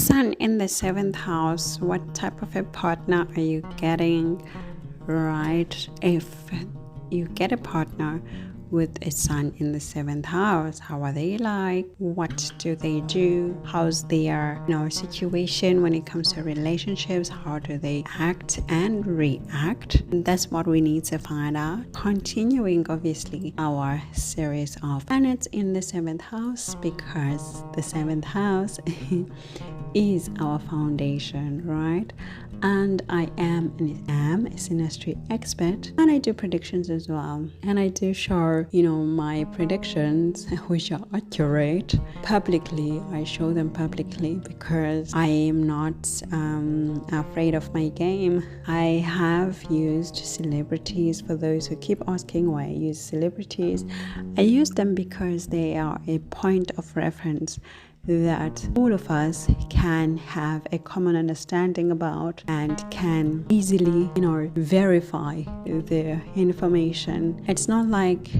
Sun in the 7th house, what type of a partner are you getting, right? If you get a partner with a Sun in the 7th house, how are they like? What do they do? How's their situation when it comes to relationships? How do they act and react? That's what we need to find out. Continuing obviously our series of planets in the 7th house, because the 7th house is our foundation, right? And I am a Synastry expert, and I do predictions as well, and I do share my predictions, which are accurate, publicly. I show them publicly because I am not afraid of my game. I have used celebrities. For those who keep asking why I use celebrities, I use them because they are a point of reference that all of us can have a common understanding about and can easily verify the information. It's not like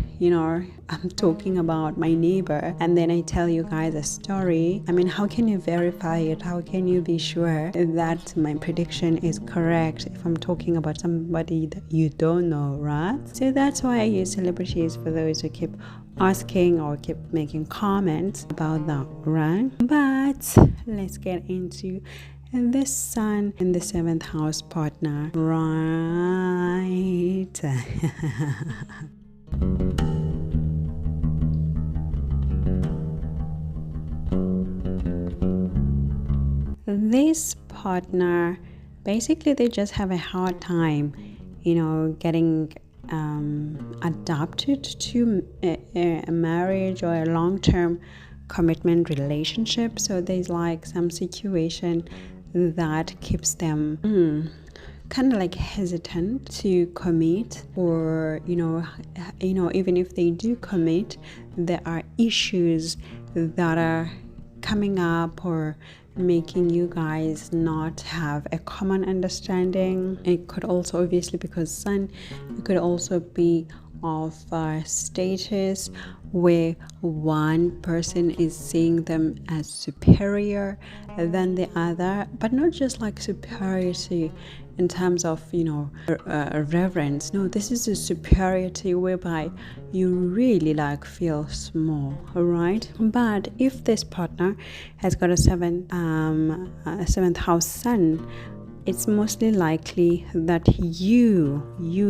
I'm talking about my neighbor and then I tell you guys a story. I mean, how can you verify it? How can you be sure that my prediction is correct if I'm talking about somebody that you don't know, right? So that's why I use celebrities, for those who keep asking or keep making comments about that, right? But let's get into the Sun in the 7th house partner, right? This partner, basically they just have a hard time getting adapted to a marriage or a long-term commitment relationship. So there's like some situation that keeps them kind of like hesitant to commit, or even if they do commit, there are issues that are coming up or making you guys not have a common understanding. It could also, obviously because Sun, it could also be of status where one person is seeing them as superior than the other, but not just like superiority in terms of reverence. No, this is a superiority whereby you really feel small, right? But if this partner has got a 7th house Sun, it's mostly likely that you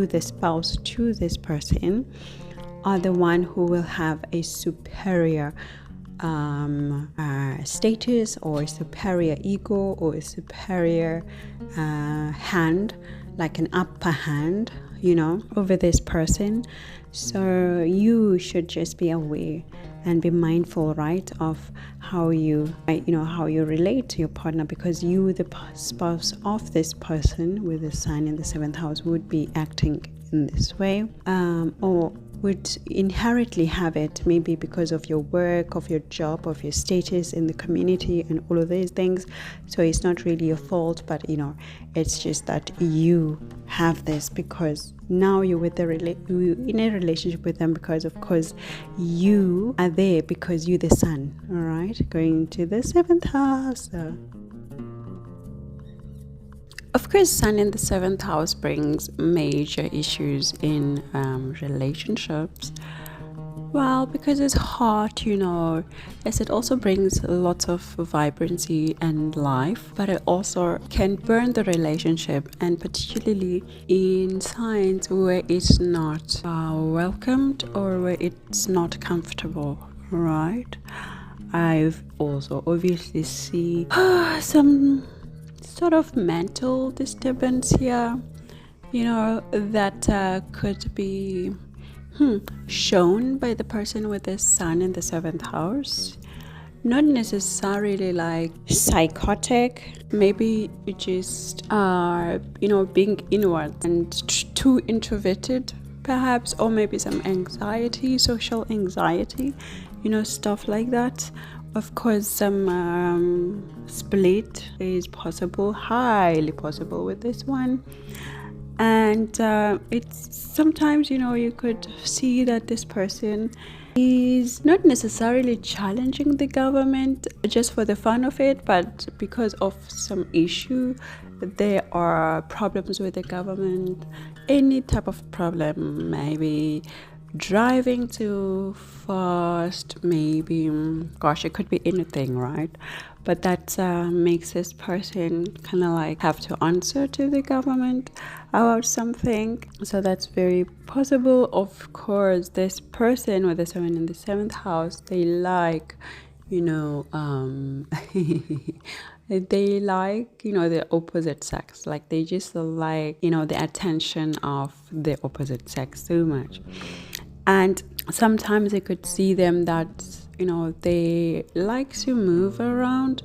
the spouse to this person, are the one who will have a superior status or a superior ego or a superior hand, like an upper hand, over this person. So you should just be aware and be mindful, right, of how you relate to your partner, because you, the spouse of this person with the Sun in the 7th house, would be acting in this way, or would inherently have it, maybe because of your work, of your job, of your status in the community and all of these things. So it's not really your fault, but it's just that you have this because now you're in a relationship with them, because of course you are there because you're the Sun, all right, going to the 7th house. Of course, Sun in the 7th house brings major issues in relationships. Well, because it's hot, as it also brings lots of vibrancy and life, but it also can burn the relationship, and particularly in signs where it's not welcomed or where it's not comfortable, right? I've also obviously see some sort of mental disturbance here, that could be shown by the person with the Sun in the 7th house. Not necessarily like psychotic, maybe you just are being inward and too introverted perhaps, or maybe some anxiety, social anxiety, stuff like that. Of course, some split is possible, highly possible with this one. And it's sometimes, you could see that this person is not necessarily challenging the government just for the fun of it, but because of some issue. There are problems with the government, any type of problem, maybe driving too fast, maybe, gosh, it could be anything, right? But that makes this person kind of like have to answer to the government about something. So that's very possible. Of course, this person with the 7 in the 7th house, they like, they like, the opposite sex. Like they just like, the attention of the opposite sex so much. And sometimes I could see them that, they like to move around.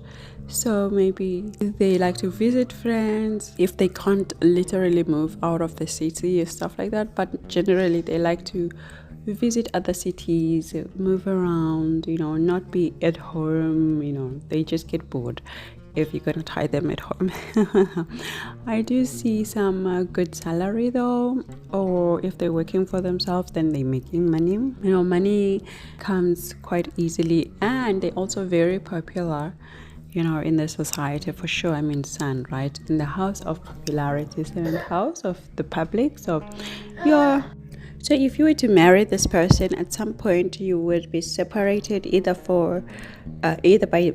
So maybe they like to visit friends if they can't literally move out of the city or stuff like that. But generally they like to visit other cities, move around, not be at home. They just get bored if you're going to tie them at home. I do see some good salary though, or if they're working for themselves, then they're making money. Money comes quite easily, and they're also very popular, in the society for sure. I mean, Sun, right? In the house of popularity, 7th house of the public. So if you were to marry this person, at some point you would be separated either by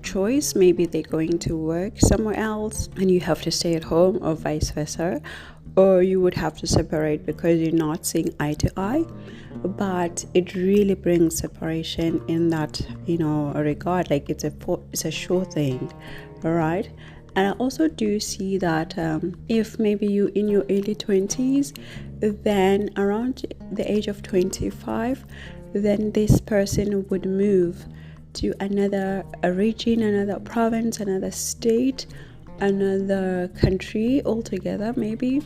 choice. Maybe they're going to work somewhere else and you have to stay at home, or vice versa, or you would have to separate because you're not seeing eye to eye. But it really brings separation in that regard. Like it's a sure thing, all right? And I also do see that if maybe you in your early 20s, then around the age of 25, then this person would move to another region, another province, another state, another country altogether maybe.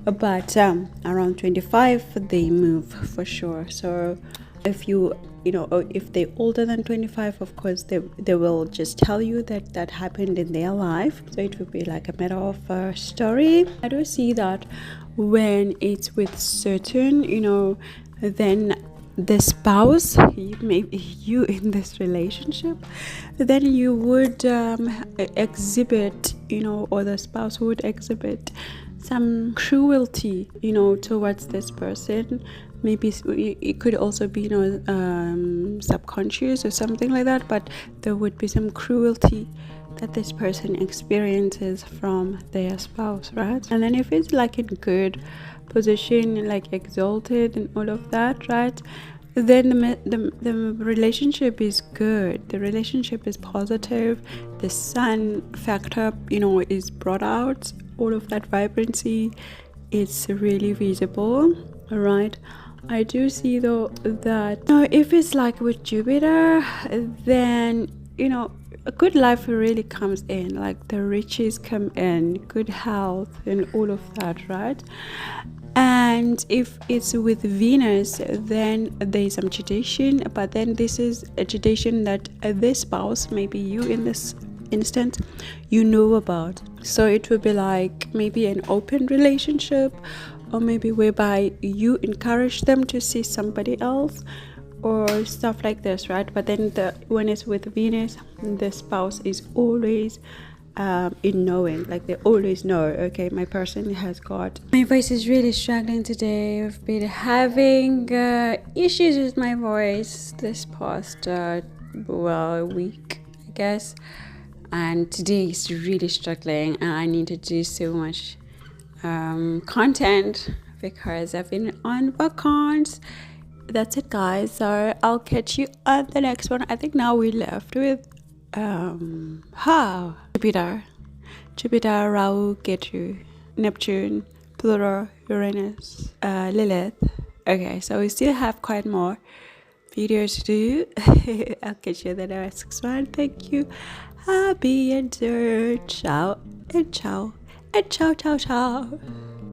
But around 25 they move for sure. So if if they're older than 25, of course they will just tell you that happened in their life, so it would be like a matter of a story. I do see that when it's with certain, then the spouse, maybe you in this relationship, then you would exhibit, or the spouse would exhibit some cruelty, towards this person. Maybe it could also be, subconscious or something like that, but there would be some cruelty that this person experiences from their spouse, right? And then if it's like in good position, like exalted and all of that, right, then the relationship is good, the relationship is positive, the sun factor is brought out, all of that vibrancy, it's really visible. All right, I do see though that if it's like with Jupiter, then a good life really comes in, like the riches come in, good health and all of that, right? And if it's with Venus, then there's some tradition, but then this is a tradition that this spouse, maybe you in this instance, about. So it would be like maybe an open relationship, or maybe whereby you encourage them to see somebody else or stuff like this, right? But then when it's with Venus, the spouse is always in knowing, like they always know, okay, my person has got. My voice is really struggling today. I've been having issues with my voice this past week, I guess, and today is really struggling, and I need to do so much content because I've been on vacations. That's it, guys. So I'll catch you on the next one. I think now we're left with Jupiter, Rahu, Ketu, Neptune, Pluto, Uranus, Lilith. Okay, so we still have quite more videos to do. I'll catch you in the next one. Thank you. Happy and ciao and ciao and ciao.